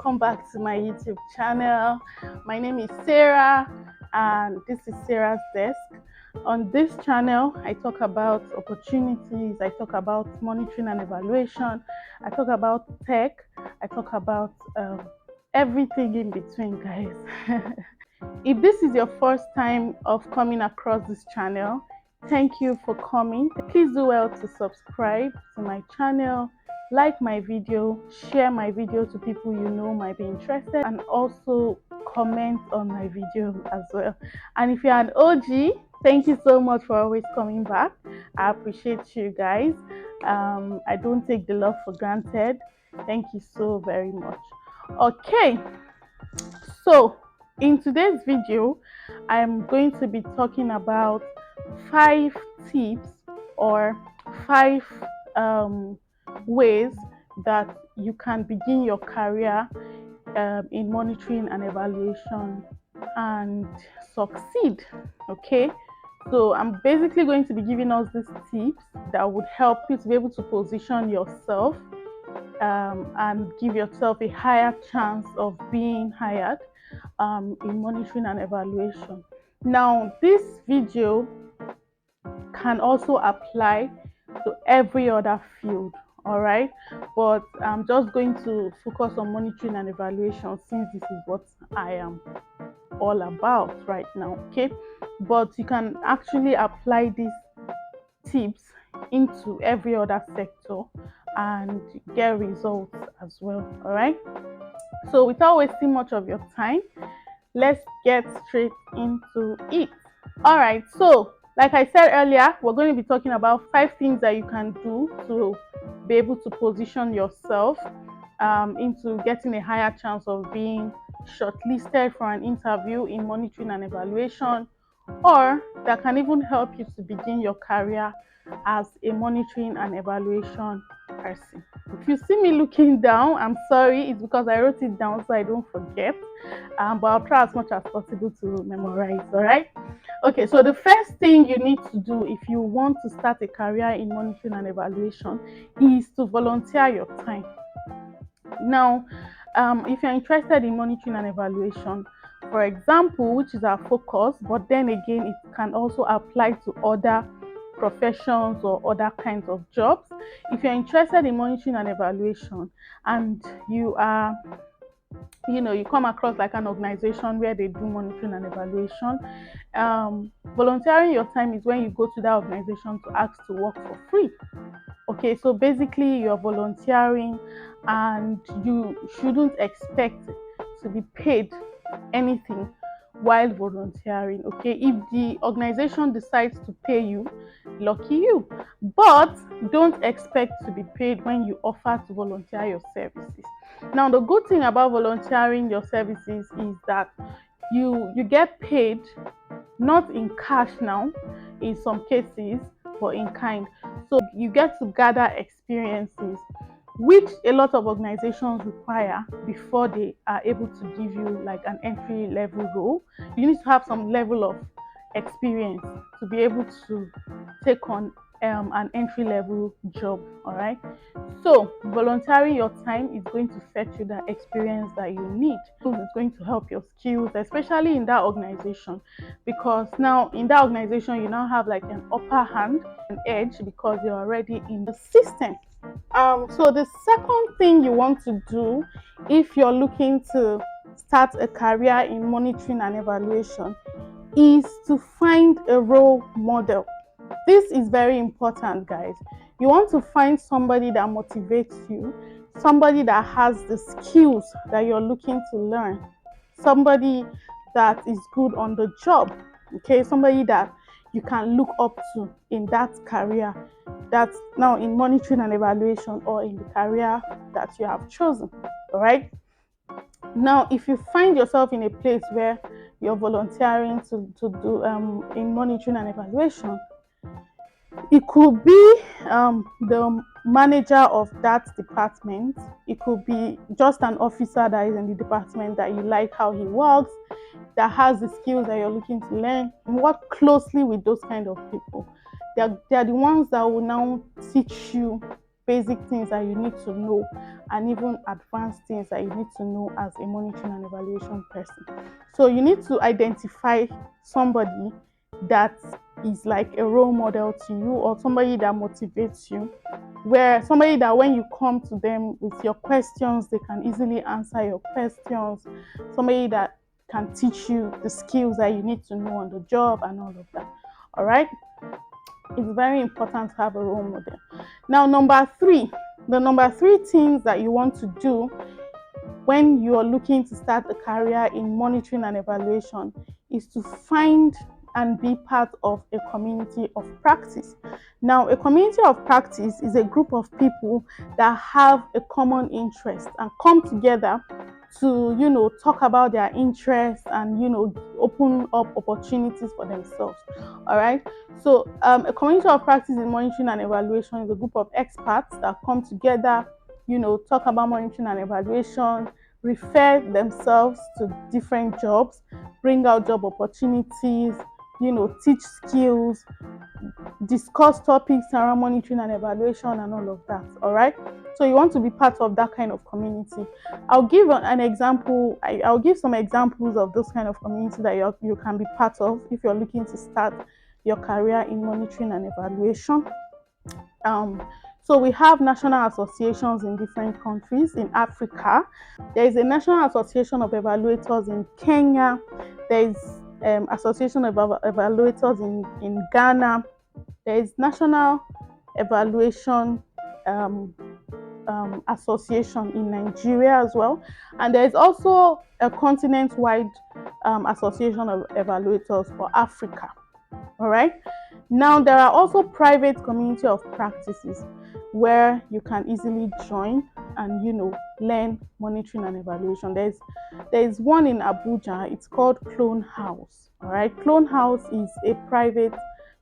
welcome back to my YouTube channel. My name is Sarah and this is Sarah's Desk. On this channel, I talk about opportunities, I talk about monitoring and evaluation, I talk about tech, I talk about everything in between, guys. If this is your first time of coming across this channel, thank you for coming. Please do well to subscribe to my channel, like my video, share my video to people you know might be interested, and also comment on my video as well. And if you're an OG, thank you so much for always coming back. I appreciate you guys. I don't take the love for granted. Thank you so very much. Okay, so in today's video, I'm going to be talking about 5 tips or 5 ways that you can begin your career in monitoring and evaluation and succeed. Okay, so I'm basically going to be giving us these tips that would help you to be able to position yourself and give yourself a higher chance of being hired in monitoring and evaluation. Now, this video can also apply to every other field, all right, but I'm just going to focus on monitoring and evaluation since this is what I am all about right now. Okay, but you can actually apply these tips into every other sector and get results as well. All right, so without wasting much of your time, let's get straight into it. All right, so like I said earlier, we're going to be talking about 5 things that you can do to be able to position yourself into getting a higher chance of being shortlisted for an interview in monitoring and evaluation, or that can even help you to begin your career as a monitoring and evaluation person. If you see me looking down, I'm sorry, it's because I wrote it down so I don't forget, but I'll try as much as possible to memorize. All right, okay, so the first thing you need to do if you want to start a career in monitoring and evaluation is to volunteer your time. Now, if you're interested in monitoring and evaluation, for example, which is our focus, but then again it can also apply to other professions or other kinds of jobs. If you're interested in monitoring and evaluation and you are, you come across like an organization where they do monitoring and evaluation, volunteering your time is when you go to that organization to ask to work for free. Okay, so basically you're volunteering and you shouldn't expect to be paid anything while volunteering. Okay, if the organization decides to pay you, lucky you, but don't expect to be paid when you offer to volunteer your services. Now, the good thing about volunteering your services is that you get paid not in cash now in some cases, but in kind. So you get to gather experiences which a lot of organizations require before they are able to give you like an entry level role. You need to have some level of experience to be able to take on an entry level job. All right, so volunteering your time is going to fetch you that experience that you need. So it's going to help your skills, especially in that organization, because now in that organization you now have like an upper hand, an edge, because you're already in the system. So the second thing you want to do if you're looking to start a career in monitoring and evaluation is to find a role model. This is very important, guys. You want to find somebody that motivates you, somebody that has the skills that you're looking to learn, somebody that is good on the job, okay, somebody that you can look up to in that career, that's now in monitoring and evaluation or in the career that you have chosen. All right, now if you find yourself in a place where you're volunteering to do in monitoring and evaluation, it could be the manager of that department, it could be just an officer that is in the department that you like how he works, that has the skills that you're looking to learn. Work closely with those kind of people. They're the ones that will now teach you basic things that you need to know, and even advanced things that you need to know as a monitoring and evaluation person. So you need to identify somebody that is like a role model to you, or somebody that motivates you, where somebody that when you come to them with your questions, they can easily answer your questions, somebody that can teach you the skills that you need to know on the job and all of that. All right, it's very important to have a role model. Now, the number three things that you want to do when you are looking to start a career in monitoring and evaluation is to find and be part of a community of practice. Now, a community of practice is a group of people that have a common interest and come together to, talk about their interests and, open up opportunities for themselves. All right. So, a community of practice in monitoring and evaluation is a group of experts that come together, talk about monitoring and evaluation, refer themselves to different jobs, bring out job opportunities, teach skills, discuss topics around monitoring and evaluation and all of that. All right. So you want to be part of that kind of community. I'll give an example. I'll give some examples of those kind of community that you can be part of if you're looking to start your career in monitoring and evaluation. So we have national associations in different countries in Africa. There is a National Association of Evaluators in Kenya. There is Association of Evaluators in Ghana. There is National Evaluation Association in Nigeria as well. And there is also a continent-wide Association of Evaluators for Africa. All right. Now, there are also private community of practices where you can easily join and learn monitoring and evaluation. There's one in Abuja. It's called Clone House. All right. Clone House is a private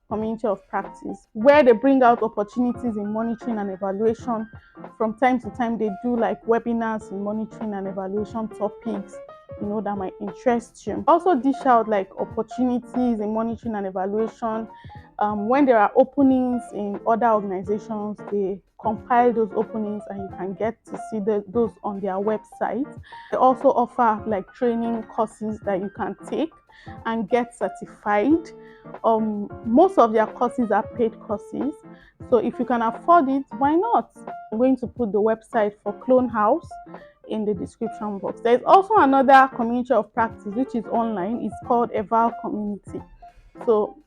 community of practice where they bring out opportunities in monitoring and evaluation. From time to time, they do like webinars in monitoring and evaluation topics that might interest you. Also dish out like opportunities in monitoring and evaluation. When there are openings in other organizations, they compile those openings and you can get to see those on their website. They also offer like training courses that you can take and get certified. Most of their courses are paid courses, so if you can afford it, why not? I'm going to put the website for Clone House in the description box. There is also another community of practice which is online. It's called Eval Community. So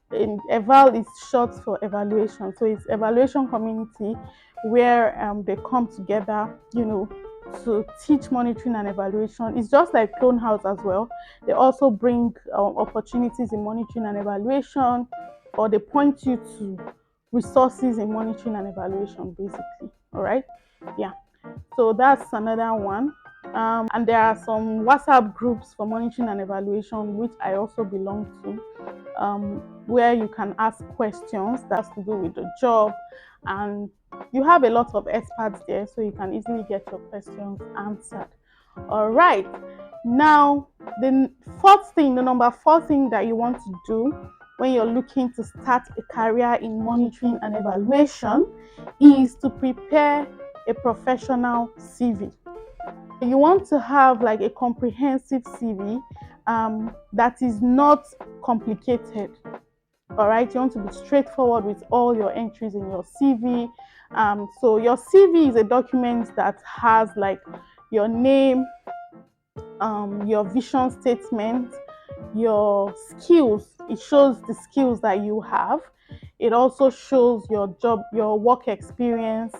Eval is short for evaluation. So it's evaluation community where they come together, to teach monitoring and evaluation. It's just like Clone House as well. They also bring opportunities in monitoring and evaluation, or they point you to resources in monitoring and evaluation, basically. All right. Yeah. So that's another one. And there are some WhatsApp groups for monitoring and evaluation, which I also belong to, where you can ask questions that has to do with the job, and you have a lot of experts there, so you can easily get your questions answered. All right. Now, the number four thing that you want to do when you're looking to start a career in monitoring and evaluation is to prepare a professional CV. You want to have like a comprehensive CV that is not complicated. All right, you want to be straightforward with all your entries in your CV. So your CV is a document that has like your name, your vision statement, your skills. It shows the skills that you have. It also shows your work experience,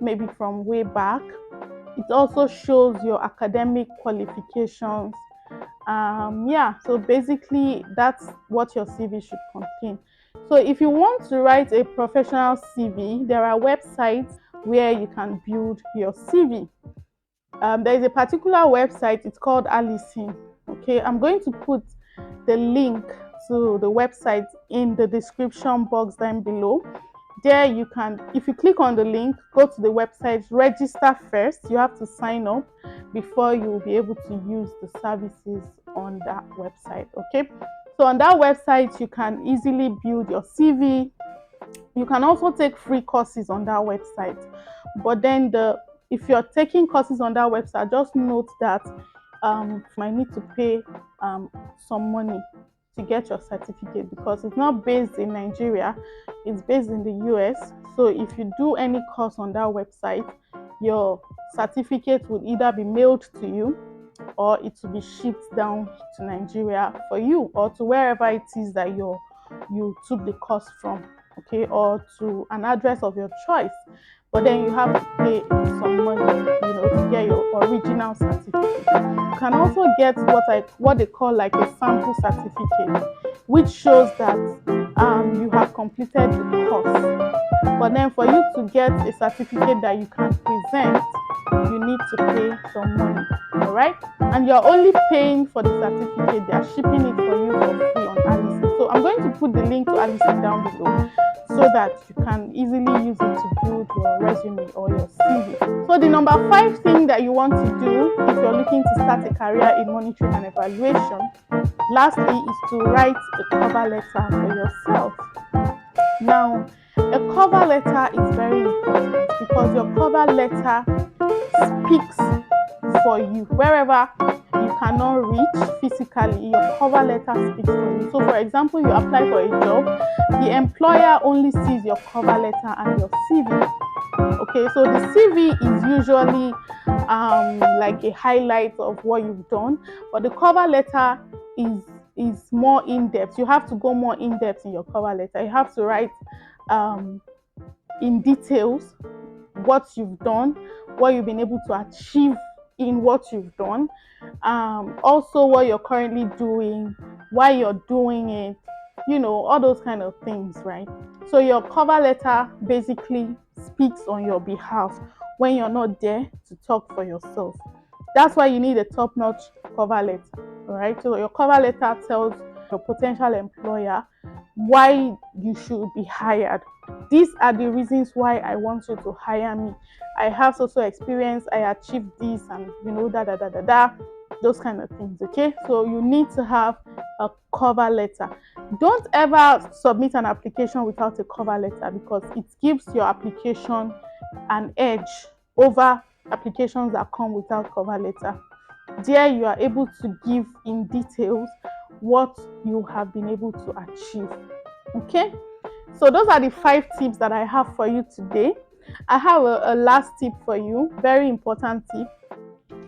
maybe from way back. It also shows your academic qualifications. So basically that's what your CV should contain. So if you want to write a professional CV, there are websites where you can build your CV. There is a particular website, it's called Allison. Okay, I'm going to put the link to the website in the description box down below. There you can, if you click on the link, go to the website, register first. You have to sign up before you will be able to use the services on that website. Okay, so on that website you can easily build your CV. You can also take free courses on that website. But then if you're taking courses on that website, just note that you might need to pay some money to get your certificate, because it's not based in Nigeria, it's based in the US. So if you do any course on that website, your certificate would either be mailed to you, or it will be shipped down to Nigeria for you, or to wherever it is that you took the course from, okay, or to an address of your choice. But then you have to pay some money, to get your original certificate. You can also get what they call like a sample certificate, which shows that you have completed the course. But then for you to get a certificate that you can present, you need to pay some money. All right, and you're only paying for the certificate. They are shipping it for you for free on Allison. So I'm going to put the link to Allison down below, so that you can easily use it to build your resume or your CV. So the number 5 thing that you want to do if you're looking to start a career in monitoring and evaluation, lastly, is to write a cover letter for yourself. Now, a cover letter is very important, because your cover letter speaks for you. Wherever you cannot reach physically, your cover letter speaks for you. So for example, you apply for a job, the employer only sees your cover letter and your CV. Okay, so the CV is usually like a highlight of what you've done, but the cover letter is more in-depth. You have to go more in-depth in your cover letter. You have to write in details what you've done, what you've been able to achieve in what you've done, also what you're currently doing, why you're doing it, all those kind of things, right? So your cover letter basically speaks on your behalf when you're not there to talk for yourself. That's why you need a top-notch cover letter. All right, so your cover letter tells your potential employer why you should be hired. These are the reasons why I want you to hire me. I have social experience, I achieved this, and those kind of things. Okay, so you need to have a cover letter. Don't ever submit an application without a cover letter, because it gives your application an edge over applications that come without cover letter. There you are able to give in details what you have been able to achieve. Okay, so those are the 5 tips that I have for you today. I have a last tip for you, very important tip.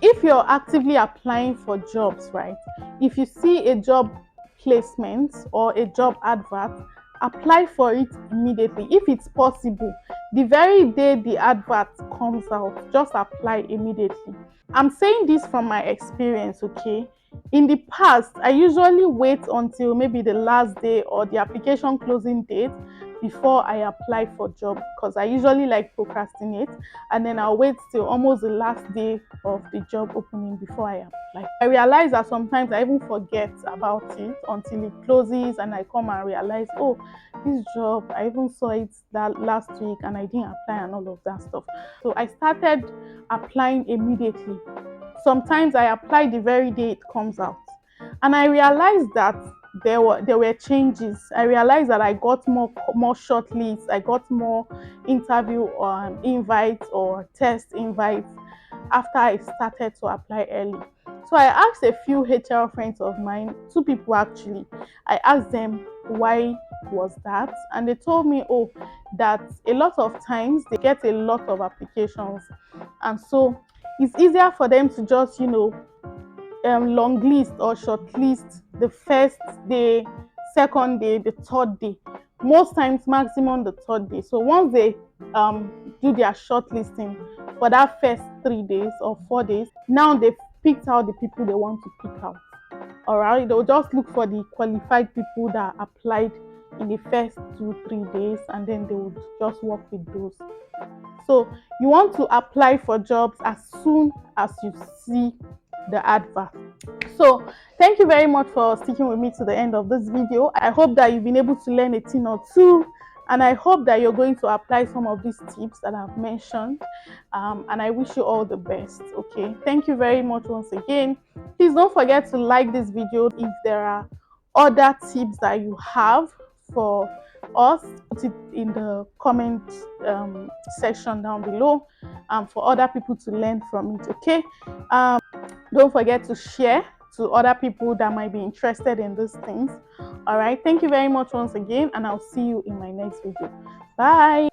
If you're actively applying for jobs, right, if you see a job placement or a job advert, apply for it immediately. If it's possible, the very day the advert comes out, just apply immediately. I'm saying this from my experience, okay? In the past, I usually wait until maybe the last day or the application closing date before I apply for job, because I usually like procrastinate, and then I'll wait till almost the last day of the job opening before I apply. I realize that sometimes I even forget about it until it closes, and I come and realize, oh, this job, I even saw it that last week and I didn't apply, and all of that stuff. So I started applying immediately. Sometimes I apply the very day it comes out, and I realized that there were changes. I realized that I got more shortlists, I got more interview invites or test invites after I started to apply early. So I asked a few HR friends of mine, 2 people actually. I asked them why was that, and they told me, oh, that a lot of times they get a lot of applications, and so it's easier for them to just long list or short list the first day, second day, the third day, most times maximum the third day. So once they do their shortlisting for that first 3 days or 4 days, now they've picked out the people they want to pick out. All right, they'll just look for the qualified people that applied in the first 2-3 days, and then they would just work with those. So you want to apply for jobs as soon as you see the advert. So thank you very much for sticking with me to the end of this video. I hope that you've been able to learn a thing or two, and I hope that you're going to apply some of these tips that I've mentioned, and I wish you all the best. Okay, thank you very much once again. Please don't forget to like this video if there are other tips that you have for us, put it in the comment section down below, for other people to learn from it. Okay, don't forget to share to other people that might be interested in these things. All right, thank you very much once again, and I'll see you in my next video. Bye.